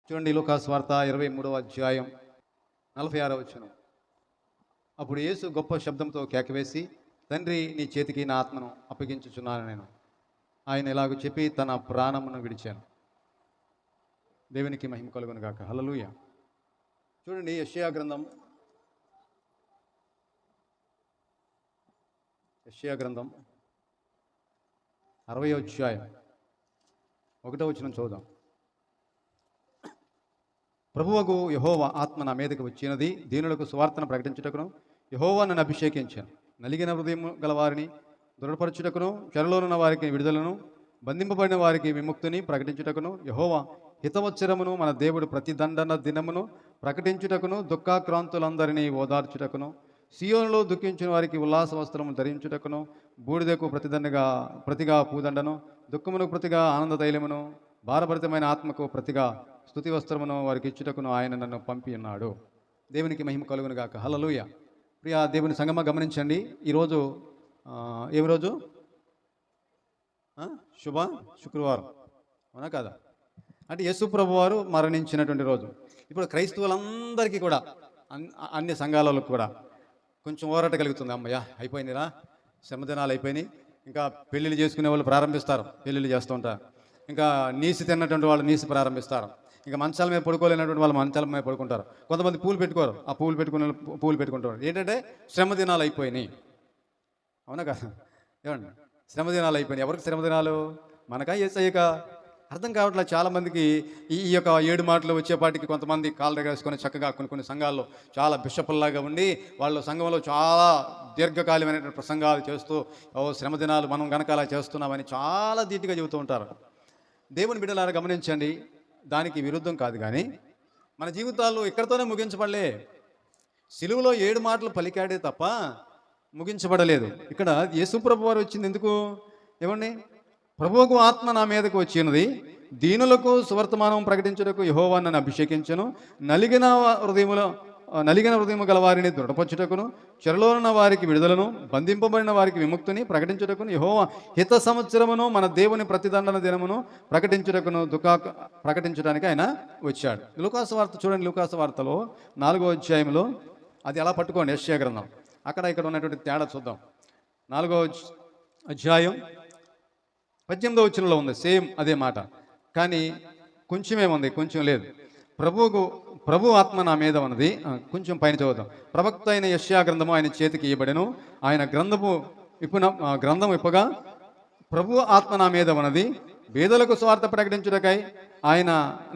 చూడండి, లూకాసు వార్త 23వ అధ్యాయం 46వ వచనం. అప్పుడు యేసు గొప్ప శబ్దంతో కేకవేసి, తండ్రి, నీ చేతికి నా ఆత్మను అప్పగించుచున్నాను నేను. ఆయన ఇలాగ చెప్పి తన ప్రాణమును విడిచాను. దేవునికి మహిమ కలుగును గాక. హల్లెలూయా. చూడండి, యెషయా గ్రంథం 60వ అధ్యాయం 1వ వచనం చూద్దాం. ప్రభువగు యెహోవా ఆత్మ నా మీదకి వచ్చినది, దీనులకు సువార్తను ప్రకటించుటకును, యెహోవా నన్ను అభిషేకించాను, నలిగిన హృదయం గల వారిని దృఢపరచుటకును, చెరలోనున్న వారికి విడుదలను, బంధింపబడిన వారికి విముక్తిని ప్రకటించుటకును, యెహోవా హితవత్సరమును మన దేవుడు ప్రతిదండన దినమును ప్రకటించుటకును, దుఃఖాక్రాంతులందరినీ ఓదార్చుటకును, సియోనులో దుఃఖించిన వారికి ఉల్లాస వస్త్రము ధరించుటకును, బూడిదకు ప్రతిగా పూదండను, దుఃఖమునకు ప్రతిగా ఆనంద తైలమును, భారభరితమైన ఆత్మకు ప్రతిగా స్తుతి వస్త్రమును వారికి ఇచ్చుటకును ఆయన నన్ను పంపి ఉన్నాడు. దేవునికి మహిమ కలుగును గాక. హల్లెలూయా. ప్రియా దేవుని సంగమ, గమనించండి. ఈరోజు ఏమి రోజు? శుక్రవారం, అవునా కాదా? అంటే యేసు ప్రభు వారు మరణించినటువంటి రోజు. ఇప్పుడు క్రైస్తవులందరికీ కూడా, అన్ని సంఘాలలో కూడా కొంచెం ఓరట కలుగుతుంది. అమ్మయ్య, అయిపోయినారా, శ్రమదినాలు అయిపోయినాయి, ఇంకా పెళ్ళిళ్ళు చేసుకునే వాళ్ళు ప్రారంభిస్తారు, పెళ్ళిళ్ళు చేస్తూ ఉంటారు. ఇంకా నీసి తిన్నటువంటి వాళ్ళు నీసి ప్రారంభిస్తారు. ఇంకా మంచాల మీద పడుకోలేనటువంటి వాళ్ళు మంచాల మీద పడుకుంటారు. కొంతమంది పూలు పెట్టుకోరు, ఆ పూలు పెట్టుకుంటారు. ఏంటంటే శ్రమదినాలు అయిపోయినాయి, అవునా కదా? ఏమండి, శ్రమదినాలు అయిపోయినాయి. ఎవరికి శ్రమదినాలు? మనకా యేసయ్యకా? అర్థం కావట్లేదు చాలామందికి. ఈ యొక్క 7 మాటలు వచ్చేపాటికి కొంతమంది కాళ్ళ దగ్గర వేసుకొని చక్కగా కొన్ని సంఘాల్లో చాలా బిషపుల్లాగా ఉండి, వాళ్ళ సంఘంలో చాలా దీర్ఘకాలమైనటువంటి ప్రసంగాలు చేస్తూ, శ్రమదినాలు మనం గనక అలా చేస్తున్నామని చాలా ధీటుగా చెబుతూ ఉంటారు. దేవుని బిడ్డలారా, గమనించండి, దానికి విరుద్ధం కాదు, కానీ మన జీవితాల్లో ఇక్కడితోనే ముగించబడలే. సిలువలో 7 మాటలు పలికాడే తప్ప ముగించబడలేదు. ఇక్కడ యేసుప్రభు వారు వచ్చింది ఎందుకు? ఏమండి, ప్రభువుకు ఆత్మ నా మీదకు వచ్చినది, దీనులకు సువర్తమానం ప్రకటించుటకు యెహోవా నన్ను అభిషేకించను, నలిగిన హృదయము గల వారిని దృఢపరచుటకును, చెరలో ఉన్న వారికి విడుదలను, బంధింపబడిన వారికి విముక్తిని ప్రకటించుటకును, యెహోవా హిత సంవత్సరమును మన దేవుని ప్రతిదండన దినమును ప్రకటించుటకును, ప్రకటించడానికి ఆయన వచ్చాడు. లూకాసు వార్త చూడండి, లూకాసు వార్తలో 4వ అధ్యాయంలో, అది అలా పట్టుకోండి, యెషయా గ్రంథం. అక్కడ ఇక్కడ ఉన్నటువంటి తేడా చూద్దాం. 4వ అధ్యాయం 18వ వచనంలో ఉంది సేమ్ అదే మాట, కానీ కొంచెమేముంది, కొంచెం లేదు. ప్రభు ఆత్మ నా మీద ఉన్నది. కొంచెం పైన చదువుతాం. ప్రవక్త అయిన యెషయా గ్రంథము ఆయన చేతికి ఇవ్వబడెను. ఆయన గ్రంథం ఇప్పగా, ప్రభు ఆత్మ నా మీద ఉన్నది, బీదలకు స్వార్థ ప్రకటించుటకై ఆయన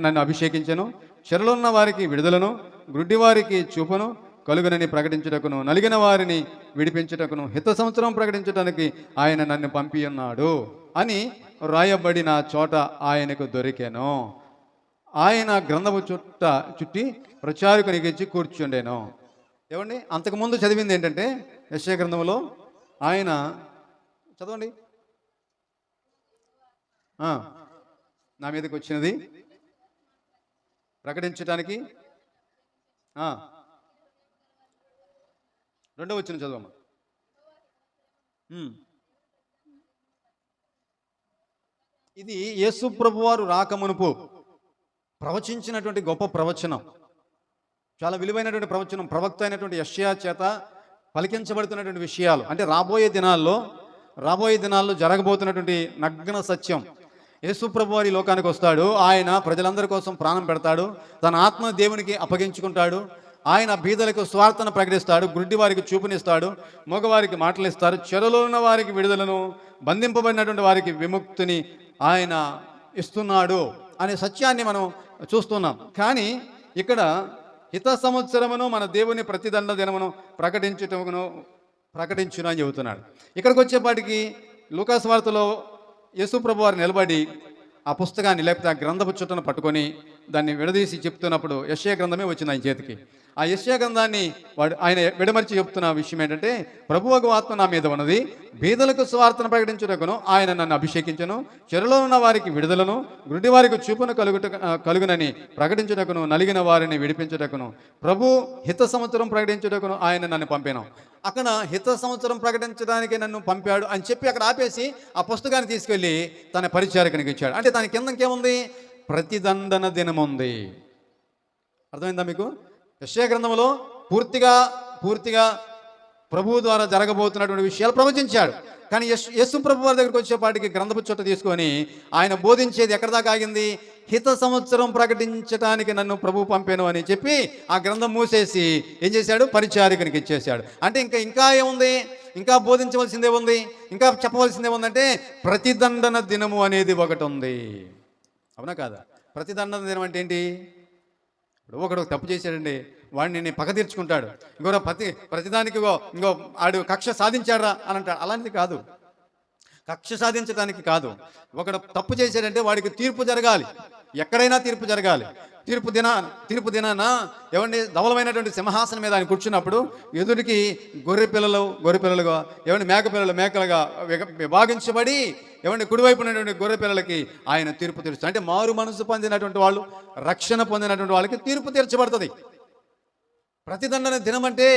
నన్ను అభిషేకించెను, చెరలున్న వారికి విడుదలను, గ్రుడ్డి వారికి చూపును కలుగునని ప్రకటించుటకును, నలిగిన వారిని విడిపించుటకును, హిత సంవత్సరం ప్రకటించడానికి ఆయన నన్ను పంపి ఉన్నాడు అని రాయబడిన చోట ఆయనకు దొరికెను. ఆయన గ్రంథము చుట్టి ప్రచారకునికి ఇచ్చి కూర్చుండేను. ఏమండి, అంతకుముందు చదివింది ఏంటంటే, యెషయా గ్రంథంలో ఆయన చదవండి, నా మీదకి వచ్చినది ప్రకటించడానికి. 2వ వచనం చదవమ్మా. ఇది యేసు ప్రభువారు రాకమునుపు ప్రవచించినటువంటి గొప్ప ప్రవచనం, చాలా విలువైనటువంటి ప్రవచనం. ప్రవక్త అయినటువంటి యెషయా చేత పలికించబడుతున్నటువంటి విషయాలు, అంటే రాబోయే దినాల్లో జరగబోతున్నటువంటి నగ్న సత్యం. యేసు ప్రభువారు ఈ లోకానికి వస్తాడు, ఆయన ప్రజలందరి కోసం ప్రాణం పెడతాడు, తన ఆత్మ దేవునికి అప్పగించుకుంటాడు, ఆయన బీదలకు స్వార్థను ప్రకటిస్తాడు, గుడ్డి వారికి చూపునిస్తాడు, మగవారికి మాటలిస్తాడు, చెరలో ఉన్న వారికి విడుదలను, బంధింపబడినటువంటి వారికి విముక్తిని ఆయన ఇస్తున్నాడు అనే సత్యాన్ని మనం చూస్తున్నాం. కానీ ఇక్కడ హిత సంవత్సరమును మన దేవుని ప్రతిదండ దినమును ప్రకటించును అని చెబుతున్నాడు. ఇక్కడికి వచ్చేపాటికి లూకాసు వార్తలో యేసు ప్రభు వారు నిలబడి ఆ పుస్తకాన్ని, లేకపోతే ఆ గ్రంథపు చుట్టను పట్టుకొని దాన్ని విడదీసి చెప్తున్నప్పుడు యెషయా గ్రంథమే వచ్చింది ఆయన చేతికి. ఆ యెషయా గ్రంథాన్ని ఆయన విడమర్చి చెప్తున్న విషయం ఏంటంటే, ప్రభువుకు ఆత్మ నా మీద ఉన్నది, బీదలకు స్వార్థను ప్రకటించుటకును ఆయన నన్ను అభిషేకించను, చెరలో ఉన్న వారికి విడుదలను, గుడ్డి వారికి చూపును కలుగునని ప్రకటించుటకును, నలిగిన వారిని విడిపించుటకును, ప్రభు హిత సంవత్సరం ప్రకటించుటకును ఆయన నన్ను పంపాను. అక్కడ హిత సంవత్సరం ప్రకటించడానికి నన్ను పంపాడు అని చెప్పి అక్కడ ఆపేసి ఆ పుస్తకాన్ని తీసుకెళ్ళి తన పరిచారకునికి ఇచ్చాడు. అంటే దాని కింద ఇంకేముంది? ప్రతిదండన దినముంది. అర్థమైందా మీకు? యెషయా గ్రంథంలో పూర్తిగా ప్రభువు ద్వారా జరగబోతున్నటువంటి విషయాలు ప్రవచించాడు. కానీ యేసు ప్రభు వారి దగ్గరికి వచ్చేపాటికి గ్రంథపు చుట్ట తీసుకొని ఆయన బోధించేది ఎక్కడ దాకా ఆగింది? హిత సంవత్సరం ప్రకటించడానికి నన్ను ప్రభు పంపాను అని చెప్పి ఆ గ్రంథం మూసేసి ఏం చేశాడు? పరిచారికునికి ఇచ్చేశాడు. అంటే ఇంకా ఏముంది? ఇంకా బోధించవలసిందే ఉంది, ఇంకా చెప్పవలసిందే ఉందంటే ప్రతిదండన దినము అనేది ఒకటి ఉంది. అవునా కాదా? ప్రతిదండన దినం అంటే ఏంటి? ఇప్పుడు ఒకడు తప్పు చేశాడండి, వాడిని నేను పగ తీర్చుకుంటాడు. ఇంకో ప్రతిదానికి ఇంకో ఆడు కక్ష సాధించాడా అని అంటాడు. అలాంటిది కాదు, కక్ష సాధించడానికి కాదు. ఒకడు తప్పు చేశాడంటే వాడికి తీర్పు జరగాలి, ఎక్కడైనా తీర్పు జరగాలి. తీర్పు దినాన ఏమండి ధవలమైనటువంటి సింహాసనం మీద ఆయన కూర్చున్నప్పుడు ఎదుటికి గొర్రె పిల్లలుగా ఏమండి మేకలుగా విభాగించబడి ఏమండి కుడివైపు ఉన్నటువంటి గొర్రె పిల్లలకి ఆయన తీర్పు తీరుస్తాడు. అంటే మారు మనసు పొందినటువంటి వాళ్ళు, రక్షణ పొందినటువంటి వాళ్ళకి తీర్పు తీర్చబడుతుంది. ప్రతిదండన దినం అంటే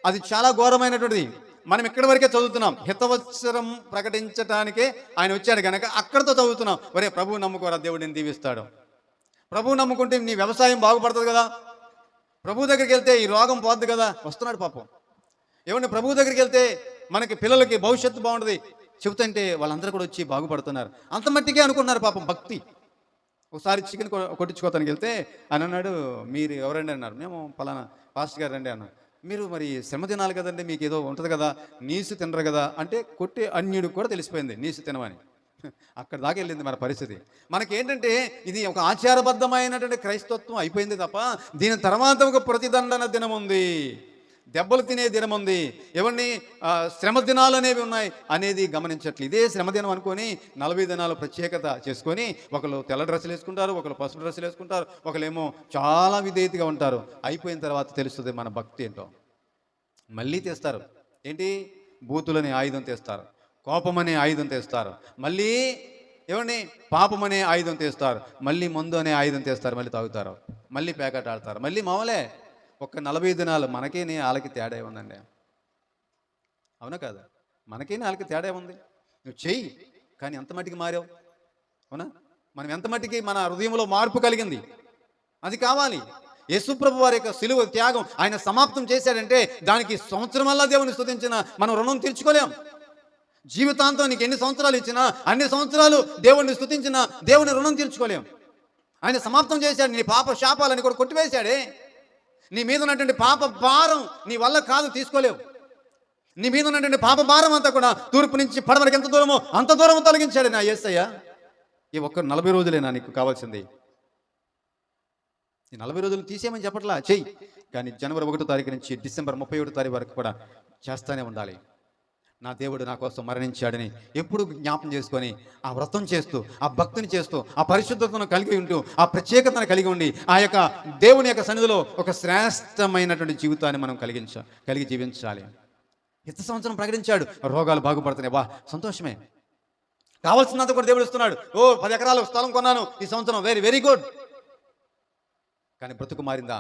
అది చాలా ఘోరమైనటువంటిది. మనం ఇక్కడి వరకే చదువుతున్నాం, హితవత్సరం ప్రకటించడానికే ఆయన వచ్చాడు కనుక అక్కడితో చదువుతున్నాం. ఒరే ప్రభువు నమ్ముకోరా, దేవుడిని దీవిస్తాడు. ప్రభువు నమ్ముకుంటే నీ వ్యవసాయం బాగుపడుతుంది కదా, ప్రభు దగ్గరికి వెళ్తే ఈ రోగం పోద్ది కదా. వస్తున్నాడు పాపం. ఏమంటే ప్రభు దగ్గరికి వెళ్తే మనకి పిల్లలకి భవిష్యత్తు బాగుంటుంది చెబుతుంటే వాళ్ళందరూ కూడా వచ్చి బాగుపడుతున్నారు. అంత మట్టికే అనుకున్నారు పాపం భక్తి. ఒకసారి చికెన్ కొట్టించుకోవటానికి వెళ్తే అని అన్నాడు, మీరు ఎవరండి అన్నారు. మేము పలానా పాస్టర్ గారు రండి అన్నాడు. మీరు మరి శ్రమ తినాలి కదండి, మీకు ఏదో ఉంటుంది కదా, నీసు తినరు కదా అంటే కొట్టి అన్యుడికి కూడా తెలిసిపోయింది నీసు తినమని. అక్కడ దాకా వెళ్ళింది మన పరిస్థితి. మనకేంటంటే ఇది ఒక ఆచారబద్ధమైనటువంటి క్రైస్తత్వం అయిపోయింది తప్ప దీని తర్వాత ఒక ప్రతిదండన దినం ఉంది, దెబ్బలు తినే దినం ఉంది, ఎవరిని శ్రమ దినాలు అనేవి ఉన్నాయి అనేది గమనించట్లేదు. ఇదే శ్రమ దినం అనుకొని 40 దినాలు ప్రత్యేకత చేసుకొని ఒకళ్ళు తెల్ల డ్రెస్సులు వేసుకుంటారు, ఒకళ్ళు పసుపు డ్రెస్సులు వేసుకుంటారు, ఒకళ్ళేమో చాలా విధేయతగా ఉంటారు. అయిపోయిన తర్వాత తెలుస్తుంది మన భక్తి ఏంటో. మళ్ళీ తెస్తారు ఏంటి? బూతులని ఆయుధం తెస్తారు, కోపమనే ఆయుధం తెస్తారు, మళ్ళీ ఏమండి పాపమనే ఆయుధం తెస్తారు, మళ్ళీ మందు అనే ఆయుధం తెస్తారు, మళ్ళీ తాగుతారు, మళ్ళీ పేకాట ఆడతారు, మళ్ళీ మామూలే. ఒక్క 40 దినాలు మనకే వాళ్ళకి తేడా ఉందండి. అవునా కాదా? మనకే వాళ్ళకి తేడా ఉంది. నువ్వు చెయ్యి, కానీ ఎంత మట్టికి మారావు? అవునా? మనం ఎంత మట్టికి మన హృదయంలో మార్పు కలిగింది అది కావాలి. యేసుప్రభు వారి యొక్క సిలువ త్యాగం ఆయన సమాప్తం చేశాడంటే దానికి సంవత్సరమల్లా దేవుని స్తుతించిన మనం రుణం తీర్చుకోలేం. జీవితాంతం నీకు ఎన్ని సంవత్సరాలు ఇచ్చినా అన్ని సంవత్సరాలు దేవుణ్ణి స్తుతించినా దేవుని రుణం తీర్చుకోలేం. ఆయన సమాప్తం చేశాడు. నీ పాప శాపాలని కూడా కొట్టివేశాడే. నీ మీద ఉన్నటువంటి పాప భారం నీ వల్ల కాదు, తీసుకోలేవు. నీ మీద ఉన్నటువంటి పాప భారం అంతా కూడా తూర్పు నుంచి పడమరకు ఎంత దూరమో అంత దూరం తొలగించాడు నా యేసయ్య. ఈ ఒక్క 40 రోజులేనా నీకు కావాల్సింది? ఈ 40 రోజులు తీసేయమని చెప్పట్లా, చెయ్యి. కానీ జనవరి 1వ తారీఖు నుంచి డిసెంబర్ 31వ తారీఖు వరకు కూడా చేస్తూనే ఉండాలి. నా దేవుడు నా కోసం మరణించాడని ఎప్పుడు జ్ఞాపం చేసుకొని ఆ వ్రతం చేస్తూ, ఆ భక్తిని చేస్తూ, ఆ పరిశుద్ధతను కలిగి ఉంటూ, ఆ ప్రత్యేకతను కలిగి ఉండి ఆ యొక్క దేవుని యొక్క సన్నిధిలో ఒక శ్రేష్టమైనటువంటి జీవితాన్ని మనం కలిగి జీవించాలి. హిత సంవత్సరం ప్రకటించాడు, రోగాలు బాగుపడుతున్నాయి, వా సంతోషమే. కావాల్సినంత కూడా దేవుడు ఇస్తున్నాడు. 10 ఎకరాల స్థలం కొన్నాను ఈ సంవత్సరం, వెరీ గుడ్. కానీ బ్రతుకు మారిందా?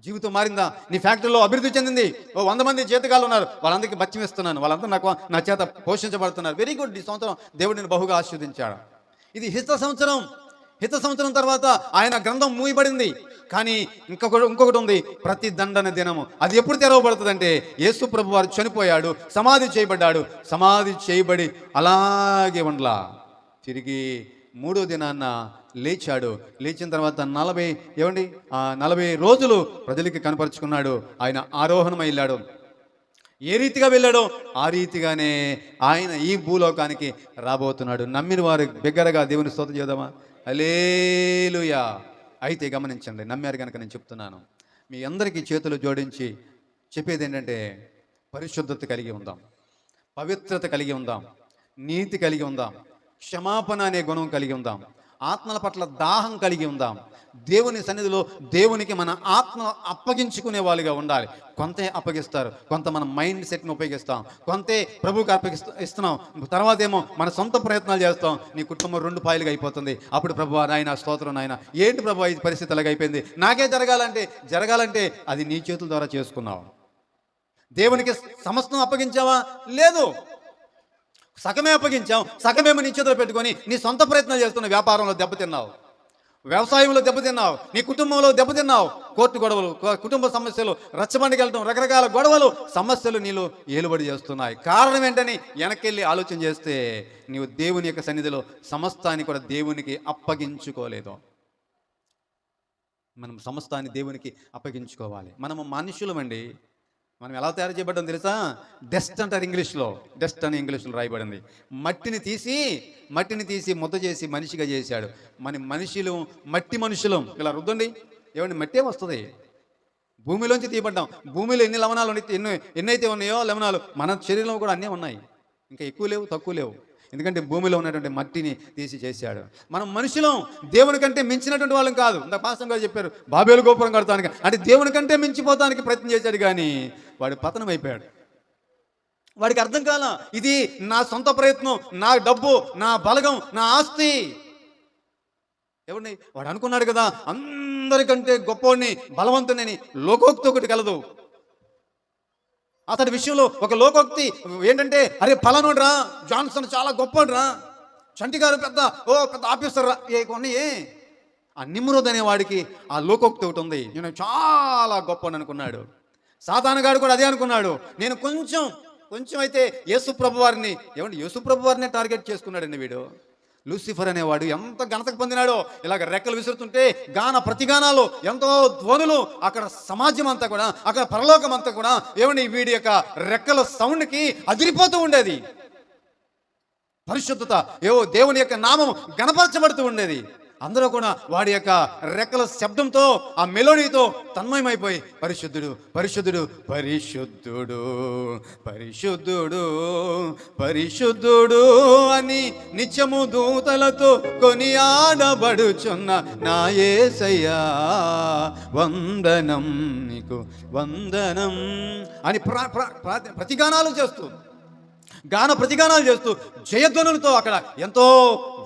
జీవితం మారిందా? నీ ఫ్యాక్టరీలో అభివృద్ధి చెందింది. 100 మంది జీతగాళ్ళు ఉన్నారు, వాళ్ళందరికీ బత్యం ఇస్తున్నాను, వాళ్ళందరూ నా చేత పోషించబడుతున్నారు. Very good. ఈ సంవత్సరం దేవుడిని బహుగా ఆశీర్వదించాడు. ఇది హిత సంవత్సరం. హిత సంవత్సరం తర్వాత ఆయన గ్రంథం మూయబడింది. కానీ ఇంకొకటి ఉంది, ప్రతిదండన దినము. అది ఎప్పుడు తెరవబడుతుందంటే యేసు ప్రభు వారు చనిపోయాడు, సమాధి చేయబడ్డాడు, సమాధి చేయబడి అలాగే ఉండలా తిరిగి 3వ దినాన్న లేచాడు. లేచిన తర్వాత 40 రోజులు ప్రజలకి కనపరుచుకున్నాడు. ఆయన ఆరోహణమై వెళ్ళాడు. ఏ రీతిగా వెళ్ళాడో ఆ రీతిగానే ఆయన ఈ భూలోకానికి రాబోతున్నాడు. నమ్మిన వారు బిగ్గరగా దేవుని స్తోత్రం చేద్దామా? హల్లెలూయా. అయితే గమనించండి, నమ్మారు కనుక నేను చెప్తున్నాను. మీ అందరికీ చేతులు జోడించి చెప్పేది ఏంటంటే పరిశుద్ధత కలిగి ఉందాం, పవిత్రత కలిగి ఉందాం, నీతి కలిగి ఉందాం, క్షమాపణ అనే గుణం కలిగి ఉందాం, ఆత్మల పట్ల దాహం కలిగి ఉందాం. దేవుని సన్నిధిలో దేవునికి మన ఆత్మ అప్పగించుకునే వాళ్ళుగా ఉండాలి. కొంతే అప్పగిస్తారు, కొంత మన మైండ్ సెట్ని ఉపయోగిస్తాం, కొంతే ప్రభువుకి ఇస్తున్నాం, తర్వాత ఏమో మన సొంత ప్రయత్నాలు చేస్తాం. నీ కుటుంబం 2 పాయలుగా అయిపోతుంది. అప్పుడు ప్రభు నాయన స్తోత్రం, నాయన ఏంటి ప్రభు ఈ పరిస్థితి అలాగ అయిపోయింది, నాకే జరగాలంటే అది నీ చేతుల ద్వారా చేసుకున్నావు. దేవునికి సమస్తం అప్పగించావా? లేదు, సగమే అప్పగించాం. సగమేమో నీ చేతిలో పెట్టుకొని నీ సొంత ప్రయత్నాలు చేస్తున్న వ్యాపారంలో దెబ్బతిన్నావు. వ్యవసాయంలో దెబ్బతిన్నావు, నీ కుటుంబంలో దెబ్బతిన్నావు. కోర్టు గొడవలు, కుటుంబ సమస్యలు, రచ్చబండికి వెళ్ళటం, రకరకాల గొడవలు, సమస్యలు నీలో ఏలుబడి చేస్తున్నాయి. కారణం ఏంటని వెనకెళ్ళి ఆలోచన చేస్తే నీవు దేవుని యొక్క సన్నిధిలో సమస్తాన్ని కూడా దేవునికి అప్పగించుకోలేదు. మనం సమస్తాన్ని దేవునికి అప్పగించుకోవాలి. మనము మనుషులమండి. మనం ఎలా తయారు చేయబడ్డాం తెలుసా? డస్ట్ అంటారు ఇంగ్లీష్లో. డస్ట్ అని ఇంగ్లీష్లో రాయబడింది. మట్టిని తీసి ముద్ద చేసి మనిషిగా చేశాడు. మనుషులు మట్టి మనుషులం. ఇలా రుద్దండి, ఏమండి మట్టే వస్తుంది. భూమిలోంచి తీయబడ్డాం. భూమిలో ఎన్ని లవణాలు ఎన్నైతే ఉన్నాయో లవణాలు మన శరీరంలో కూడా అన్నీ ఉన్నాయి. ఇంకా ఎక్కువ లేవు, తక్కువ లేవు. ఎందుకంటే భూమిలో ఉన్నటువంటి మట్టిని తీసి చేశాడు. మనం మనుషులం, దేవుని కంటే మించినటువంటి వాళ్ళం కాదు. ఇంత పాస్టర్ గారు చెప్పారు, బాబేలు గోపురం కడతానికి, అంటే దేవుని కంటే మించిపోతానికి ప్రయత్నం చేశాడు. కానీ వాడు పతనం అయిపోయాడు. వాడికి అర్థం కాల, ఇది నా సొంత ప్రయత్నం, నా డబ్బు, నా బలగం, నా ఆస్తి. ఏమండి, వాడు అనుకున్నాడు కదా అందరికంటే గొప్పవాడిని, బలవంతుని. లోకోక్తి ఒకటి కలదు అతడి విషయంలో. ఒక లోకోక్తి ఏంటంటే, అరే పలానోడ్రా జాన్సన్ చాలా గొప్పడ్రా, చంటి గారు పెద్ద ఆఫీసర్ రా. ఏ ఆ నిమ్రోద్ అనే వాడికి ఆ లోకోక్తి ఒకటి ఉంది, నేను చాలా గొప్ప అనుకున్నాడు. సాతాను గారు కూడా అదే అనుకున్నాడు. నేను కొంచెం అయితే యేసు ప్రభు వారిని, ఏమంటే యేసు ప్రభు వారిని టార్గెట్ చేసుకున్నాడండి వీడు. లూసిఫర్ అనేవాడు ఎంత ఘనతకు పొందినాడో. ఇలాగ రెక్కలు విసురుతుంటే ప్రతిగానాలు, ఎంతో ధ్వనులు, అక్కడ సమాజం అంతా కూడా, అక్కడ పరలోకం అంతా కూడా ఏమండి వీడి యొక్క రెక్కల సౌండ్కి అదిరిపోతూ ఉండేది. పరిశుద్ధత, దేవుని యొక్క నామం గణపరచబడుతూ ఉండేది. అందరూ కూడా వాడి యొక్క రెక్కల శబ్దంతో, ఆ మెలోడీతో తన్మయమైపోయి పరిశుద్ధుడు పరిశుద్ధుడు పరిశుద్ధుడు పరిశుద్ధుడు పరిశుద్ధుడు అని నిత్యము దూతలతో కొనియాడబడుచున్న నా యేసయ్యా వందనం, నీకు వందనం అని ప్రతిగానాలు చేస్తూ జయధ్వనులతో అక్కడ ఎంతో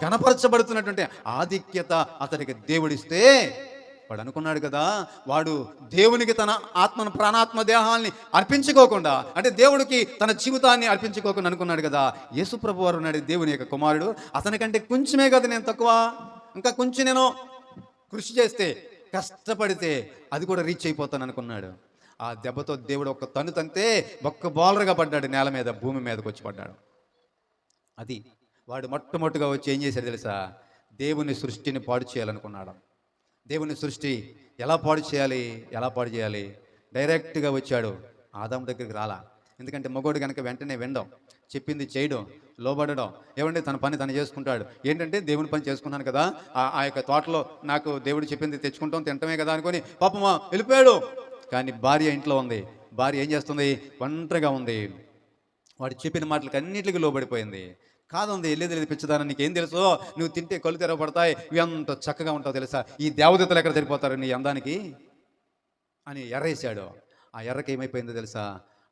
ఘనపరచబడుతున్నటువంటి ఆధిక్యత అతడికి దేవుడిస్తే, వాడు అనుకున్నాడు కదా, వాడు దేవునికి తన ఆత్మను, ప్రాణాత్మ దేహాల్ని అర్పించుకోకుండా, అంటే దేవుడికి తన జీవితాన్ని అర్పించుకోకుండా అనుకున్నాడు కదా. యేసుప్రభు వారు ఉన్నాడు, దేవుని యొక్క కుమారుడు. అతనికంటే కొంచెమే కదా నేను తక్కువ, ఇంకా కొంచెం నేను కృషి చేస్తే, కష్టపడితే అది కూడా రీచ్ అయిపోతాను అనుకున్నాడు. ఆ దెబ్బతో దేవుడు ఒక తంతే ఒక్క బౌలర్గా పడ్డాడు, నేల మీద, భూమి మీదకి వచ్చి పడ్డాడు. అది వాడు మొట్టమొదటిగా వచ్చి ఏం చేశాడు తెలుసా? దేవుని సృష్టిని పాడు చేయాలనుకున్నాడు. దేవుని సృష్టి ఎలా పాడు చేయాలి? డైరెక్ట్గా వచ్చాడు, ఆదాము దగ్గరికి రాలా. ఎందుకంటే మగోడు కనుక వెంటనే వినడం, చెప్పింది చేయడం, లోబడడం, ఏమంటే తన పని తను చేసుకుంటాడు. ఏంటంటే దేవుని పని చేసుకున్నాను కదా, ఆ యొక్క తోటలో నాకు దేవుడు చెప్పింది తెచ్చుకుంటాం, తింటమే కదా అనుకొని పాపమా వెళ్ళిపోయాడు. కానీ భార్య ఇంట్లో ఉంది. భార్య ఏం చేస్తుంది? ఒంటరిగా ఉంది. వాడు చెప్పిన మాటలకు అన్నిటికీ లోబడిపోయింది. కాదుంది, వెళ్ళేది పిచ్చదాన, నీకేం తెలుసు? నువ్వు తింటే కళ్ళు తెరవబడతాయి, ఇవి ఎంత చక్కగా ఉంటావు తెలుసా, ఈ దేవదూతలు ఎక్కడ సరిపోతారు నీ అందానికి అని ఎర్రేసాడు. ఆ ఎర్రకి ఏమైపోయిందో తెలుసా?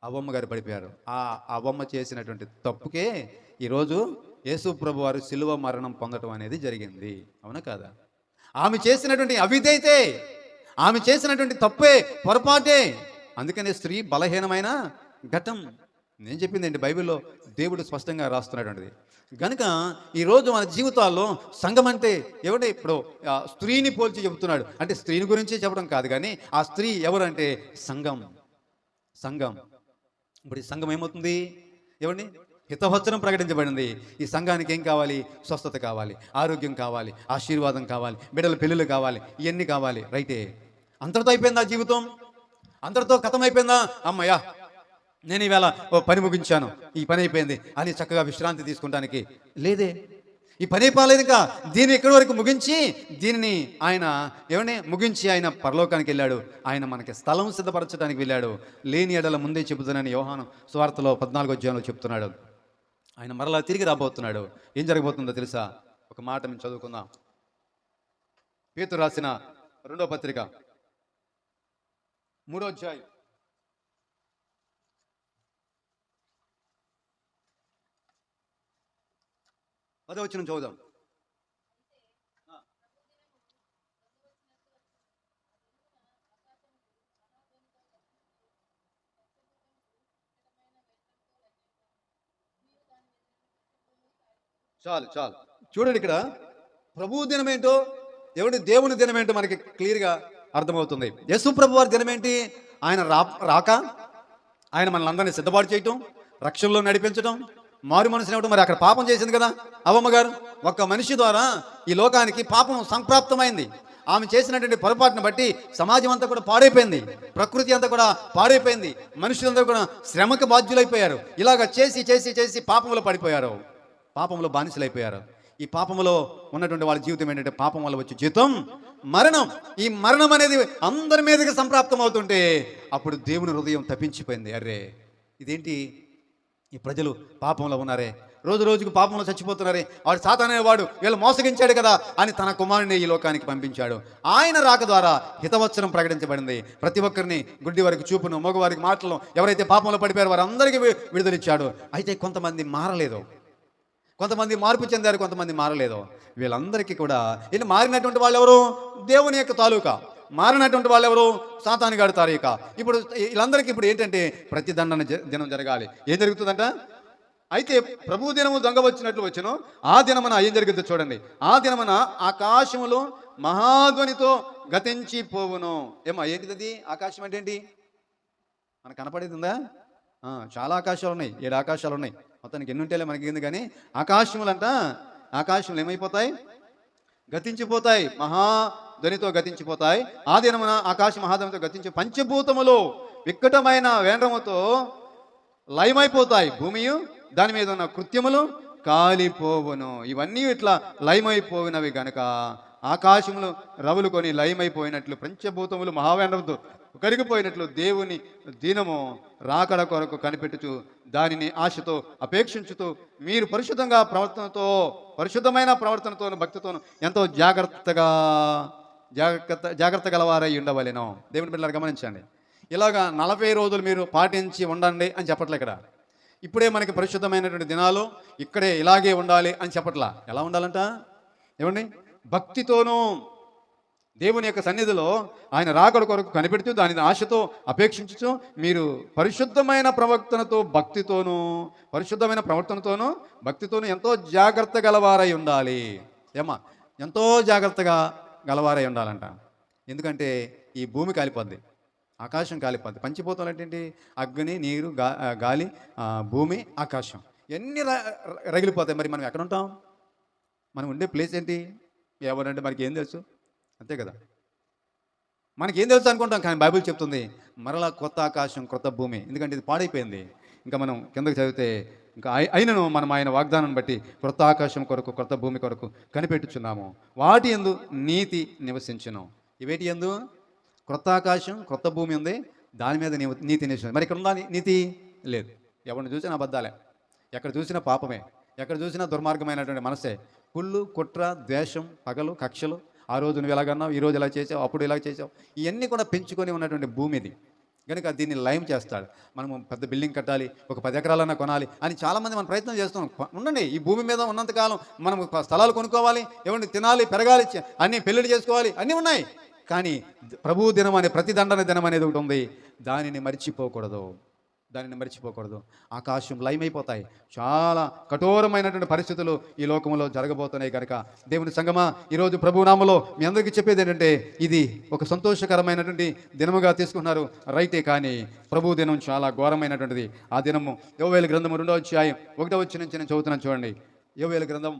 అవ్వమ్మ గారు పడిపోయారు. ఆ అవ్వమ్మ చేసినటువంటి తప్పుకే ఈరోజు యేసు ప్రభు వారు శిలువ మరణం పొందడం అనేది జరిగింది. అవునా కాదా? ఆమె చేసినటువంటి అవిధైతే, ఆమె చేసినటువంటి తప్పే, పొరపాటే. అందుకనే స్త్రీ బలహీనమైన ఘటం. నేను చెప్పింది బైబిల్లో దేవుడు స్పష్టంగా రాస్తున్నటువంటిది. కనుక ఈరోజు మన జీవితాల్లో సంఘం అంటే ఏమంటే, ఇప్పుడు స్త్రీని పోల్చి చెబుతున్నాడు. అంటే స్త్రీని గురించి చెప్పడం కాదు, కానీ ఆ స్త్రీ ఎవరంటే సంఘం. ఇప్పుడు ఈ సంఘం ఏమవుతుంది? ఏమండి, హితవచనం ప్రకటించబడింది. ఈ సంఘానికి ఏం కావాలి? స్వస్థత కావాలి, ఆరోగ్యం కావాలి, ఆశీర్వాదం కావాలి, బిడ్డల పెళ్ళిళ్ళు కావాలి, ఇవన్నీ కావాలి. రైటే, అంతటితో అయిపోయిందా జీవితం? అంతటితో కథం అయిపోయిందా? అమ్మయ్యా నేను ఈవేళ పని ముగించాను, ఈ పని అయిపోయింది అని చక్కగా విశ్రాంతి తీసుకుంటానికి లేదే. ఈ పని అయిపోలేదు. ఇంకా దీన్ని ఎక్కడి వరకు ముగించి, దీనిని ఆయన ముగించి ఆయన పరలోకానికి వెళ్ళాడు. ఆయన మనకి స్థలం సిద్ధపరచడానికి వెళ్ళాడు. లేని ఎడల ముందే చెబుతున్నాను, యోహాను సువార్తలో 14వ అధ్యాయంలో చెప్తున్నాడు. ఆయన మరలా తిరిగి రాబోతున్నాడు. ఏం జరగబోతుందో తెలుసా? ఒక మాట మేము చదువుకుందాం. పేతురు రాసిన 2వ పత్రిక 3వ అధ్యాయం 10వ వచనం చదువుదాం. చాలు చూడండి, ఇక్కడ ప్రభు దినం ఏంటో, దేవుని దినం ఏంటో మనకి క్లియర్గా అర్థమవుతుంది. యేసు ప్రభు వారి దినం ఏంటి? ఆయన రాక, ఆయన మనల్ని సిద్ధపాటు చేయటం, రక్షణలో నడిపించడం, మారు మనసుని ఇవ్వడం. మరి అక్కడ పాపం చేసింది కదా అవ్వమ్మ గారు. ఒక్క మనిషి ద్వారా ఈ లోకానికి పాపం సంప్రాప్తమైంది. ఆమె చేసినటువంటి పొరపాటును బట్టి సమాజం అంతా కూడా పాడైపోయింది, ప్రకృతి అంతా కూడా పాడైపోయింది, మనుషులందరూ కూడా శ్రమకు బాధ్యులైపోయారు. ఇలాగ చేసి చేసి చేసి పాపంలో పడిపోయారు, పాపంలో బానిసలైపోయారు. ఈ పాపంలో ఉన్నటువంటి వాళ్ళ జీవితం ఏంటంటే, పాపం వల్ల వచ్చే జీవితం మరణం. ఈ మరణం అనేది అందరి మీదకి సంప్రాప్తం అవుతుంటే అప్పుడు దేవుని హృదయం తప్పించిపోయింది. అరే ఇదేంటి, ఈ ప్రజలు పాపంలో ఉన్నారే, రోజు రోజుకు పాపంలో చచ్చిపోతున్నారే, వాడు సాతాను అనేవాడు వీళ్ళు మోసగించాడు కదా అని తన కుమారుని ఈ లోకానికి పంపించాడు. ఆయన రాక ద్వారా హితవచనం ప్రకటించబడింది. ప్రతి ఒక్కరిని, గుడ్డి వారికి చూపును, మగవారికి మాటలను, ఎవరైతే పాపంలో పడిపోయారో వారందరికీ విడుదలిచ్చాడు. అయితే కొంతమంది మారలేదు, కొంతమంది మార్పు చెందారు, కొంతమంది మారలేదు. వీళ్ళందరికీ కూడా ఇది మారినటువంటి వాళ్ళు ఎవరు? దేవుని యొక్క తాలూకా. మారినటువంటి వాళ్ళు ఎవరు? సాతాను గాడి తారీక. ఇప్పుడు వీళ్ళందరికీ ఇప్పుడు ఏంటంటే ప్రతిదండన దినం జరగాలి. ఏం జరుగుతుందంట? అయితే ప్రభు దినము దొంగ వచ్చినట్లు వచ్చును, ఆ దినమున ఏం జరుగుతుందో చూడండి. ఆ దినమున ఆకాశములో మహాధ్వనితో గతించిపోవును. ఏమో ఏంటిది ఆకాశం అంటే ఏంటి? మనకు కనపడేది ఉందా? చాలా ఆకాశాలు ఉన్నాయి, 7 ఆకాశాలు ఉన్నాయి. మొత్తానికి ఎన్ని ఉంటేలే మనకి ఏంది కానీ ఆకాశములంట, ఆకాశములు ఏమైపోతాయి? గతించిపోతాయి, మహాధ్వనితో గతించిపోతాయి. ఆ దినమున ఆకాశ మహాధ్వనితో గతించి పంచభూతములు వికటమైన వేండ్రముతో లయమైపోతాయి. భూమియు దాని మీద ఉన్న కృత్యములు కాలిపోవును. ఇవన్నీ ఇట్లా లయమైపోయినవి గనక ఆకాశములు రవులు కొని లయమైపోయినట్లు, పంచభూతములు మహావేంద్రంతో కరిగిపోయినట్లు దేవుని దినము రాకడ కొరకు కనిపెట్టుచు దానిని ఆశతో అపేక్షించుతూ మీరు పరిశుద్ధమైన ప్రవర్తనతోను భక్తితోను ఎంతో జాగ్రత్త గలవారై ఉండవలెను. దేవుని బిడ్డలారా గమనించండి. ఇలాగా 40 రోజులు మీరు పాటించి ఉండండి అని చెప్పట్లే. ఇక్కడ ఇప్పుడే మనకి పరిశుద్ధమైనటువంటి దినాలు, ఇక్కడే ఇలాగే ఉండాలి అని చెప్పట్లా. ఎలా ఉండాలంట? ఏమండి? భక్తితోనూ దేవుని యొక్క సన్నిధిలో ఆయన రాకడ కొరకు కనిపెడుతూ దాని ఆశతో అపేక్షించుచు మీరు పరిశుద్ధమైన ప్రవర్తనతో భక్తితోనూ ఎంతో జాగ్రత్త గలవారై ఉండాలి. ఎంతో జాగ్రత్తగా గలవారై ఉండాలంట. ఎందుకంటే ఈ భూమి కాలిపోద్ది, ఆకాశం కాలిపోద్ది. పంచిపోతాలు అంటే ఏంటి? అగ్ని, నీరు, గాలి, భూమి, ఆకాశం ఇవన్నీ రగిలిపోతాయి. మరి మనం ఎక్కడ ఉంటాం? మనం ఉండే ప్లేస్ ఏంటి? ఎవరంటే మనకి ఏం తెలుసు? అంతే కదా, మనకేం తెలుసు అనుకుంటాం. కానీ బైబిల్ చెప్తుంది మరలా కొత్త ఆకాశం, కొత్త భూమి. ఎందుకంటే ఇది పాడైపోయింది. ఇంకా మనం కిందకి చదివితే ఇంకా అయినను మనం ఆయన వాగ్దానం బట్టి కొత్త ఆకాశం కొరకు, కొత్త భూమి కొరకు కనిపెట్టుచున్నాము. వాటి యందు నీతి నివసించును. ఇవేటి యందు? కొత్త ఆకాశం, కొత్త భూమి ఉంది, దాని మీద నీతి నివసించింది. మరి ఇక్కడ ఉందా నీతి? లేదు. ఎవరిని చూసినా అబద్ధాలే, ఎక్కడ చూసినా పాపమే, ఎక్కడ చూసినా దుర్మార్గమైనటువంటి మనసే. కుళ్ళు, కుట్ర, ద్వేషం, పగలు, కక్షలు. ఆ రోజు నువ్వు ఎలాగన్నావు, ఈరోజు ఇలా చేసావు, అప్పుడు ఇలా చేసావు, ఇవన్నీ కూడా పెంచుకొని ఉన్నటువంటి భూమి ఇది. కనుక దీన్ని లయం చేస్తాడు. మనము పెద్ద బిల్డింగ్ కట్టాలి, ఒక 10 ఎకరాలన్నా కొనాలి అని చాలామంది మనం ప్రయత్నం చేస్తున్నాం. ఉండండి, ఈ భూమి మీద ఉన్నంతకాలం మనం స్థలాలు కొనుక్కోవాలి, ఏమంటే తినాలి, పెరగాలి, అన్నీ పెళ్ళిళ్ళు చేసుకోవాలి, అన్నీ ఉన్నాయి. కానీ ప్రభు దినం అనే ప్రతిదండన దినం అనేది ఒకటి ఉంది. దానిని మర్చిపోకూడదు. ఆకాశం లయమైపోతాయి. చాలా కఠోరమైనటువంటి పరిస్థితులు ఈ లోకంలో జరగబోతున్నాయి. కనుక దేవుని సంగమా, ఈరోజు ప్రభు నామములో మీ అందరికీ చెప్పేది ఏంటంటే, ఇది ఒక సంతోషకరమైనటువంటి దినముగా తీసుకున్నారు రైతే, కానీ ప్రభు దినం చాలా ఘోరమైనటువంటిది. ఆ దినము యోవేలు గ్రంథము 2వ అధ్యాయం 1వ వచనం నుంచి నేను చదువుతున్నాను చూడండి. యోవేలు గ్రంథం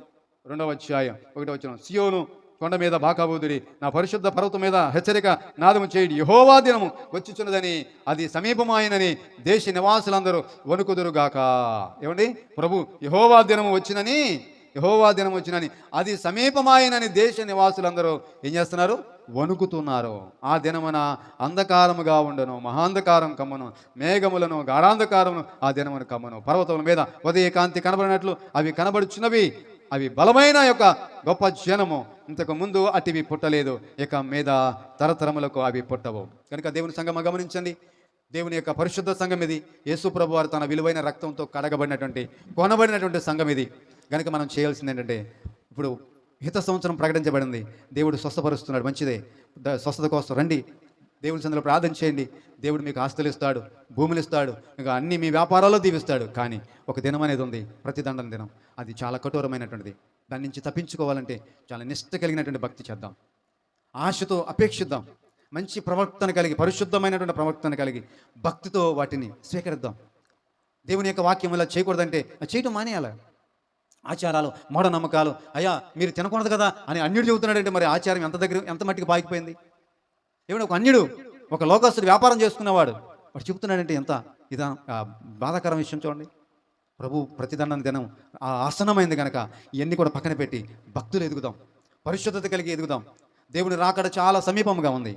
2వ అధ్యాయం 1వ వచనం. సియోను కొండ మీద బాకాబూదుడి, నా పరిశుద్ధ పర్వతం మీద హెచ్చరిక నాదము చేయుడి, యెహోవా దినము వచ్చుచున్నదని, అది సమీపమాయనని దేశ నివాసులందరూ వణుకుదురుగాక. ఏమండి? ప్రభు యెహోవా దినము వచ్చినని, అది సమీపమాయనని దేశ నివాసులందరూ ఏం చేస్తున్నారు? వణుకుతున్నారు. ఆ దినమున అంధకారముగా ఉండను, మహాంధకారం కమ్మును, మేఘములను గాఢాంధకారమును ఆ దినమును కమ్మును. పర్వతముల మీద ఉదయ కాంతి కనబడినట్లు అవి కనబడుచున్నవి. అవి బలమైన యొక్క గొప్ప జనము, ఇంతకు ముందు అటివి పుట్టలేదు, ఇక మీద తరతరములకు అవి పుట్టవు. కనుక దేవుని సంఘం గమనించండి. దేవుని యొక్క పరిశుద్ధ సంఘం ఇది. యేసు ప్రభు వారు తన విలువైన రక్తంతో కొనబడినటువంటి సంఘం ఇది. కనుక మనం చేయాల్సింది ఏంటంటే, ఇప్పుడు హిత సంవత్సరం ప్రకటించబడింది, దేవుడు స్వస్థపరుస్తున్నాడు, మంచిదే. స్వస్థత కోసం రండి, దేవుని సందులో ప్రార్థన చేయండి. దేవుడు మీకు ఆస్తులు ఇస్తాడు, భూములు ఇస్తాడు, ఇంకా అన్ని మీ వ్యాపారాల్లో దీవిస్తాడు. కానీ ఒక దినం అనేది ఉంది, ప్రతిదండన దినం. అది చాలా కఠోరమైనటువంటిది. దాని నుంచి తప్పించుకోవాలంటే చాలా నిష్ట కలిగినటువంటి భక్తి చేద్దాం. ఆశతో అపేక్షిద్దాం. మంచి ప్రవర్తన కలిగి, పరిశుద్ధమైనటువంటి ప్రవర్తన కలిగి, భక్తితో వాటిని స్వీకరిద్దాం. దేవుని యొక్క వాక్యం ఇలా చేయకూడదంటే అది చేయటం మానేయాలి. ఆచారాలు, మూఢనమ్మకాలు, అయ్యా మీరు తినకూడదు కదా అని అన్యుడు చెబుతున్నాడంటే మరి ఆచారం ఎంత మట్టికి పాకిపోయింది? ఏమంటే ఒక అన్యుడు, ఒక లోకస్తుడు, వ్యాపారం చేసుకునేవాడు, వాడు చెబుతున్నాడంటే ఎంత ఇదా బాధాకరం విషయం చూడండి. ప్రభు ప్రతిదండన దినం ఆసనమైంది కనుక ఇవన్నీ కూడా పక్కన పెట్టి భక్తులు ఎదుగుదాం, పరిశుద్ధత కలిగి ఎదుగుదాం. దేవుని రాకడ చాలా సమీపంగా ఉంది.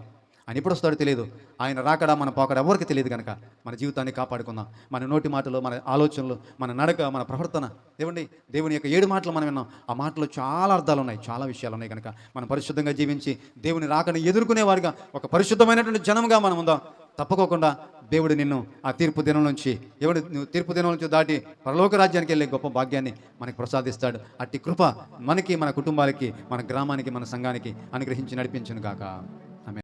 ఆయన ఎప్పుడు వస్తాడో తెలియదు. ఆయన రాకడ మన పోకడ ఎవరికి తెలియదు కనుక మన జీవితాన్ని కాపాడుకుందాం. మన నోటి మాటలు, మన ఆలోచనలు, మన నడక, మన ప్రవర్తన, దేవుని యొక్క 7 మాటలు మనం విన్నాం. ఆ మాటలో చాలా అర్థాలు ఉన్నాయి, చాలా విషయాలు ఉన్నాయి కనుక మనం పరిశుద్ధంగా జీవించి దేవుని రాకడని ఎదుర్కొనేవారుగా, ఒక పరిశుద్ధమైనటువంటి జనంగా మనం ఉందాం. తప్పకోకుండా దేవుడు నిన్ను ఆ తీర్పు దినం నుంచి, నువ్వు తీర్పు దినం నుంచి దాటి పరలోక రాజ్యానికి వెళ్ళే గొప్ప భాగ్యాన్ని మనకి ప్రసాదిస్తాడు. అట్టి కృప మనకి, మన కుటుంబాలకి, మన గ్రామానికి, మన సంఘానికి అనుగ్రహించి నడిపించును గాక.